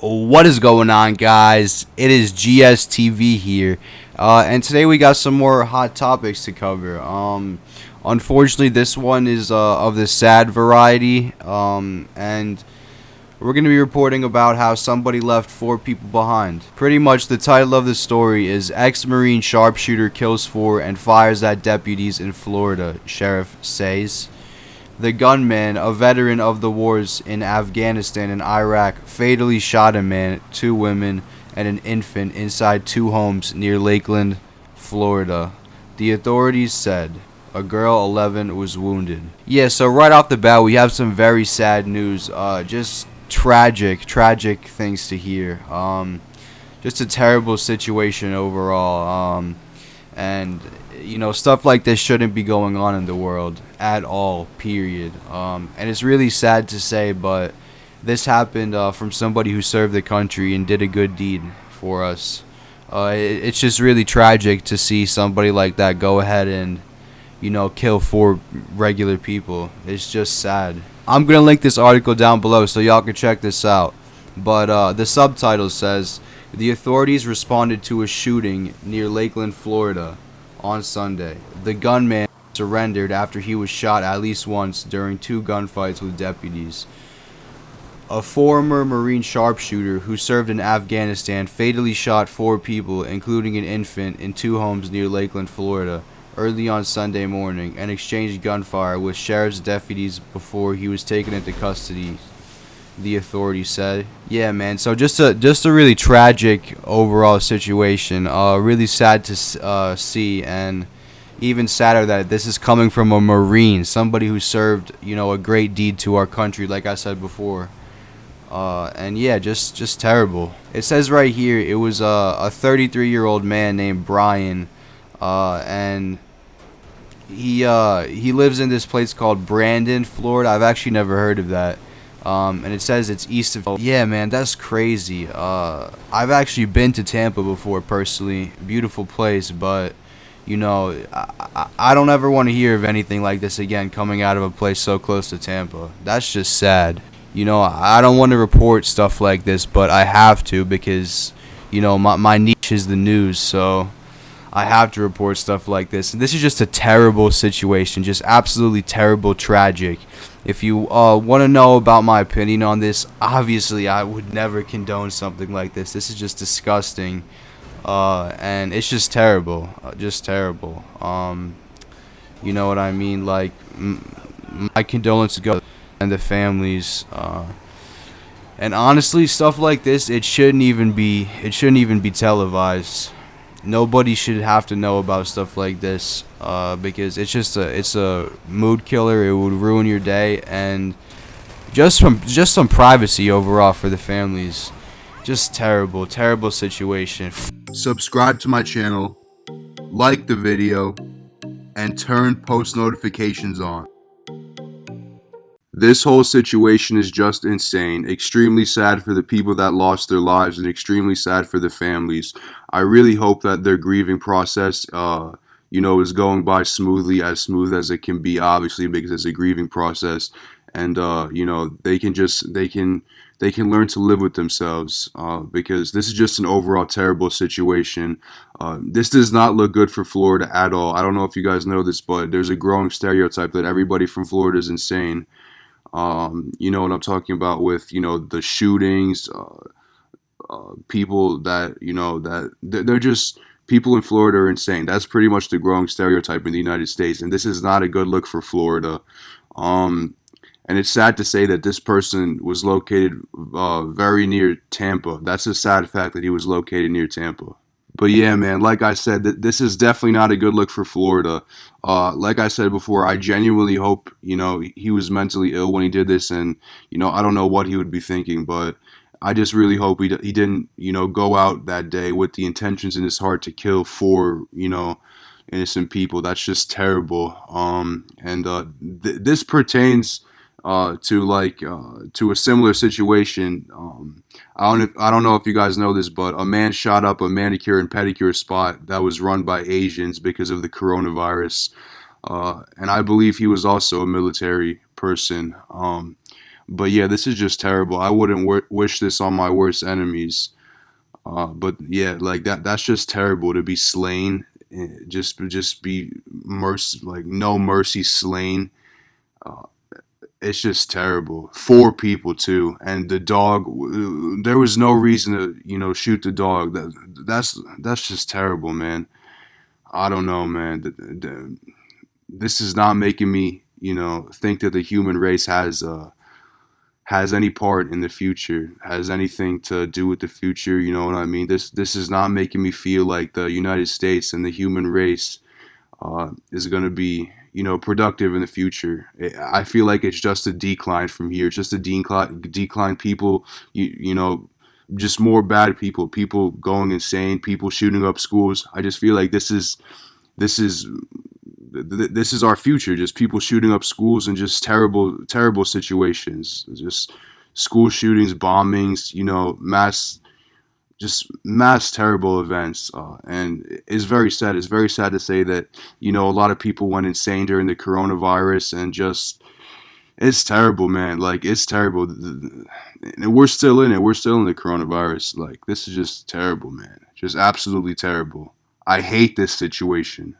What is going on, guys? It is GSTV here, and today we got some more hot topics to cover. Unfortunately, this one is of the sad variety, and we're going to be reporting about how somebody left 4 people behind. Pretty much the title of the story is Ex-Marine Sharpshooter Kills 4 and Fires at Deputies in Florida, Sheriff says. The gunman, a veteran of the wars in Afghanistan and Iraq, fatally shot a man, 2 women, and an infant inside 2 homes near Lakeland, Florida. The authorities said a girl, 11, was wounded. Yeah, so right off the bat, we have some very sad news. Just tragic things to hear. Just a terrible situation overall. And stuff like this shouldn't be going on in the world at all, period. And it's really sad to say, but this happened from somebody who served the country and did a good deed for us. It's just really tragic to see somebody like that go ahead and kill 4 regular people. It's just sad. I'm gonna link this article down below so y'all can check this out. But the subtitle says, the authorities responded to a shooting near Lakeland, Florida on Sunday. The gunman surrendered after he was shot at least once during 2 gunfights with deputies. A former Marine sharpshooter who served in Afghanistan fatally shot 4 people, including an infant, in 2 homes near Lakeland, Florida, early on Sunday morning, and exchanged gunfire with sheriff's deputies before he was taken into custody, the authorities said. Yeah, man. So just a really tragic overall situation. Really sad to see, and even sadder that this is coming from a Marine, somebody who served, a great deed to our country, like I said before. And yeah, just terrible. It says right here it was a 33-year-old man named Brian, and he lives in this place called Brandon, Florida. I've actually never heard of that. And it says it's east of. Yeah, man, that's crazy. I've actually been to Tampa before personally. Beautiful place, but I don't ever want to hear of anything like this again coming out of a place so close to Tampa. That's just sad. I don't want to report stuff like this, but I have to because my niche is the news, so I have to report stuff like this. And this is just a terrible situation, just absolutely terrible, tragic. If you want to know about my opinion on this, obviously I would never condone something like this. This is just disgusting, and it's just terrible, just terrible. You know what I mean? Like, my condolences go and the families. And honestly, stuff like this, it shouldn't even be televised. Nobody should have to know about stuff like this, because it's a mood killer. It would ruin your day, and just some privacy overall for the families. Just terrible situation. Subscribe to my channel, like the video, and turn post notifications on. This whole situation is just insane. Extremely sad for the people that lost their lives and extremely sad for the families. I really hope that their grieving process, is going by smoothly, as smooth as it can be, obviously, because it's a grieving process. And, they can learn to live with themselves, because this is just an overall terrible situation. This does not look good for Florida at all. I don't know if you guys know this, but there's a growing stereotype that everybody from Florida is insane. You know what I'm talking about with, the shootings, people that, they're just, people in Florida are insane. That's pretty much the growing stereotype in the United States, and this is not a good look for Florida. And it's sad to say that this person was located very near Tampa. That's a sad fact that he was located near Tampa. But yeah, man, like I said, this is definitely not a good look for Florida. Like I said before, I genuinely hope, he was mentally ill when he did this, and, I don't know what he would be thinking, but I just really hope he didn't, go out that day with the intentions in his heart to kill 4, innocent people. That's just terrible. And this pertains to a similar situation. I don't know if you guys know this, but a man shot up a manicure and pedicure spot that was run by Asians because of the coronavirus, and I believe he was also a military person. But yeah, this is just terrible. I wouldn't wish this on my worst enemies. But yeah, like that's just terrible to be slain. Just be like no mercy slain. Uh, it's just terrible. Four people too, and the dog. There was no reason to shoot the dog. That's just terrible, man. I don't know, man. This is not making me think that the human race has any part in the future, has anything to do with the future. You know what I mean? This is not making me feel like the United States and the human race is going to be productive in the future. I feel like it's just a decline from here, just a decline. People, just more bad people, people going insane, people shooting up schools. I just feel like this is this is our future. Just people shooting up schools and just terrible situations. Just school shootings, bombings, mass terrible events. And it's very sad. It's very sad to say that a lot of people went insane during the coronavirus, and just it's terrible, man. Like it's terrible. And we're still in it. We're still in the coronavirus. Like this is just terrible, man. Just absolutely terrible. I hate this situation.